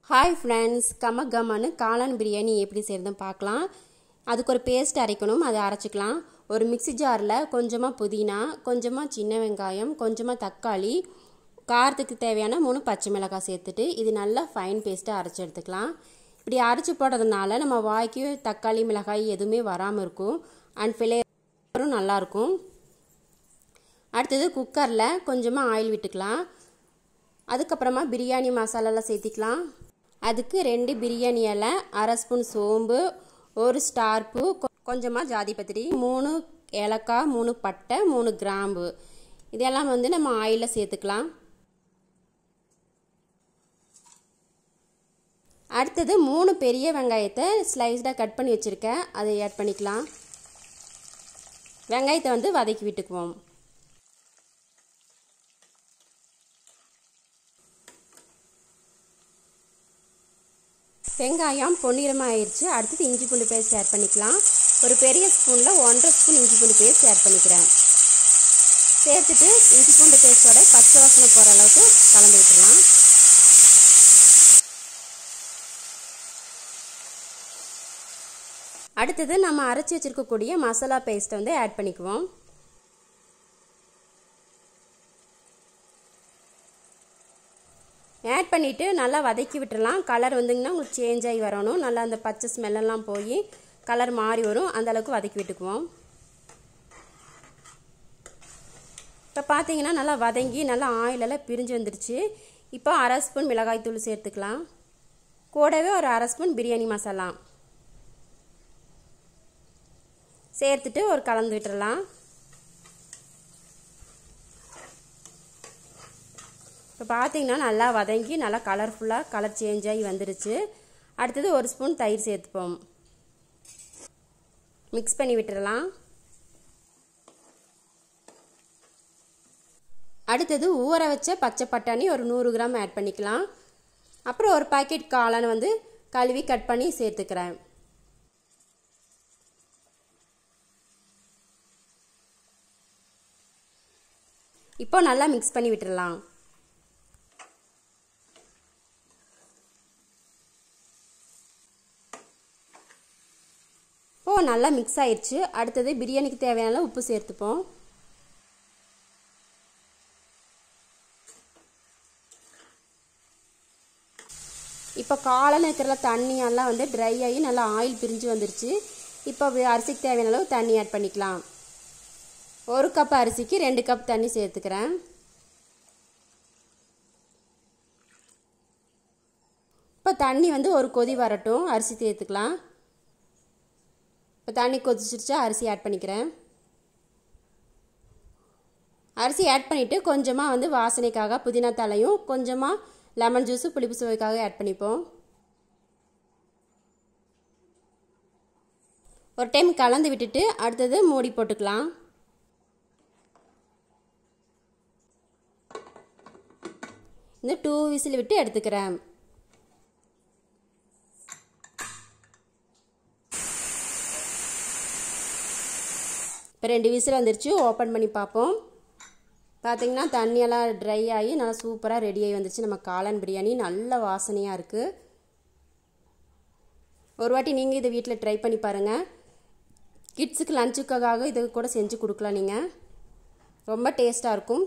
Hi friends, கமகமான காளான் பிரியாணி எப்படி செய்யறதுன்னு பார்க்கலாம். அதுக்கு ஒரு பேஸ்ட் அரைக்கணும், அதை அரைச்சிக்கலாம். ஒரு மிக்ஸி ஜாரில் கொஞ்சமாக புதினா, கொஞ்சமாக சின்ன வெங்காயம், கொஞ்சமாக தக்காளி, காரத்துக்கு தேவையான 3 பச்சை மிளகாய் சேர்த்துட்டு இது நல்லா ஃபைன் பேஸ்ட்டாக அரைச்சி எடுத்துக்கலாம். இப்படி அரைச்சி போடுறதுனால நம்ம வாய்க்கு தக்காளி மிளகாய் எதுவுமே வராமல் இருக்கும். அண்ட் ஃப்ளேவரும் நல்லாயிருக்கும். அடுத்தது குக்கரில் கொஞ்சமாக ஆயில் விட்டுக்கலாம். அதுக்கப்புறமா பிரியாணி மசாலாலாம் சேர்த்திக்கலாம். அதுக்கு 2 பிரியாணி இலை, அரை ஸ்பூன் சோம்பு, 1 ஸ்டார் பூ, கொஞ்சமாக ஜாதிபத்திரி, 3 ஏலக்காய், 3 பட்டை, 3 கிராம்பு, இதெல்லாம் நம்ம ஆயிலில் சேர்த்துக்கலாம். அடுத்தது 3 பெரிய வெங்காயத்தை ஸ்லைஸ்டாக கட் பண்ணி வச்சுருக்கேன், அதை ஆட் பண்ணிக்கலாம். வெங்காயத்தை வதக்கி விட்டுக்குவோம். வெங்காயம் பொன்னிறமாக ஆயிடுச்சு. அடுத்தது இஞ்சி பூண்டு பேஸ்ட் ஆட் பண்ணிக்கலாம். ஒரு பெரிய ஸ்பூனில் 1.5 ஸ்பூன் இஞ்சி பூண்டு பேஸ்ட் ஆட் பண்ணிக்கிறேன். சேர்த்துட்டு இஞ்சி பூண்டு பேஸ்ட்டோட பச்சை வாசனை போகிற அளவுக்கு கலந்து விட்டுடலாம். அடுத்தது நம்ம அரைச்சி வச்சுருக்கக்கூடிய மசாலா பேஸ்ட்டை ஆட் பண்ணிக்குவோம். ஆட் பண்ணிவிட்டு நல்லா வதக்கி விட்டுடலாம். கலர் உங்களுக்கு சேஞ்ச் ஆகி வரணும். நல்லா அந்த பச்சை ஸ்மெல்லாம் போய் கலர் மாறி வரும், அந்த அளவுக்கு வதக்கி விட்டுக்குவோம். இப்போ பார்த்தீங்கன்னா நல்லா வதங்கி நல்லா ஆயிலெல்லாம் பிரிஞ்சு வந்துருச்சு. இப்போ அரை ஸ்பூன் மிளகாய் தூள் சேர்த்துக்கலாம். கூடவே ஒரு அரை ஸ்பூன் பிரியாணி மசாலா சேர்த்துட்டு ஒரு கலந்து விட்டுடலாம். இப்போ பார்த்தீங்கன்னா நல்லா வதங்கி நல்லா கலர்ஃபுல்லாக கலர் சேஞ்ச் ஆகி வந்துருச்சு. அடுத்தது 1 ஸ்பூன் தயிர் சேர்த்துப்போம். மிக்ஸ் பண்ணி விட்டுடலாம். அடுத்தது ஊற வச்ச பச்சை பட்டாணி ஒரு 100 கிராம் ஆட் பண்ணிக்கலாம். அப்புறம் ஒரு பாக்கெட் காளான் கழுவி கட் பண்ணி சேர்த்துக்கிறேன். இப்போ நல்லா மிக்ஸ் பண்ணி விட்டுடலாம். நல்லா மிக்ஸ் ஆயிடுச்சு. அடுத்தது பிரியாணிக்கு தேவையான உப்பு சேர்த்துப்போம். இப்போ காளான் இருக்கிற தண்ணியெல்லாம் ட்ரை ஆகி நல்லா ஆயில் பிரிஞ்சு வந்துருச்சு. இப்போ அரிசிக்கு தேவையான அளவு தண்ணி ஆட் பண்ணிக்கலாம். 1 கப் அரிசிக்கு 2 கப் தண்ணி சேர்த்துக்கிறேன். இப்போ தண்ணி ஒரு கொதி வரட்டும், அரிசி சேர்த்துக்கலாம். இப்போ தண்ணி கொதிச்சிருச்சா அரிசி ஆட் பண்ணிக்கிறேன். அரிசி ஆட் பண்ணிவிட்டு கொஞ்சமாக வாசனைக்காக புதினா தலையும் கொஞ்சமாக லெமன் ஜூஸு புளிப்பு சுவைக்காக ஆட் பண்ணிப்போம். ஒரு டைம் கலந்து விட்டுட்டு அடுத்தது மூடி போட்டுக்கலாம். இந்த 2 விசில் விட்டு எடுத்துக்கிறேன். இப்போ 2 விசில் வந்துருச்சு. ஓப்பன் பண்ணி பார்ப்போம். பார்த்திங்கன்னா தண்ணியெல்லாம் ட்ரை ஆகி நல்லா சூப்பராக ரெடி ஆகி வந்துருச்சு. நம்ம காளான் பிரியாணி நல்ல வாசனையாக இருக்குது. ஒரு வாட்டி நீங்கள் இதை வீட்டில் ட்ரை பண்ணி பாருங்கள். கிட்ஸுக்கு லஞ்சுக்காக இதை கூட செஞ்சு கொடுக்கலாம். நீங்கள் ரொம்ப டேஸ்ட்டாக இருக்கும்.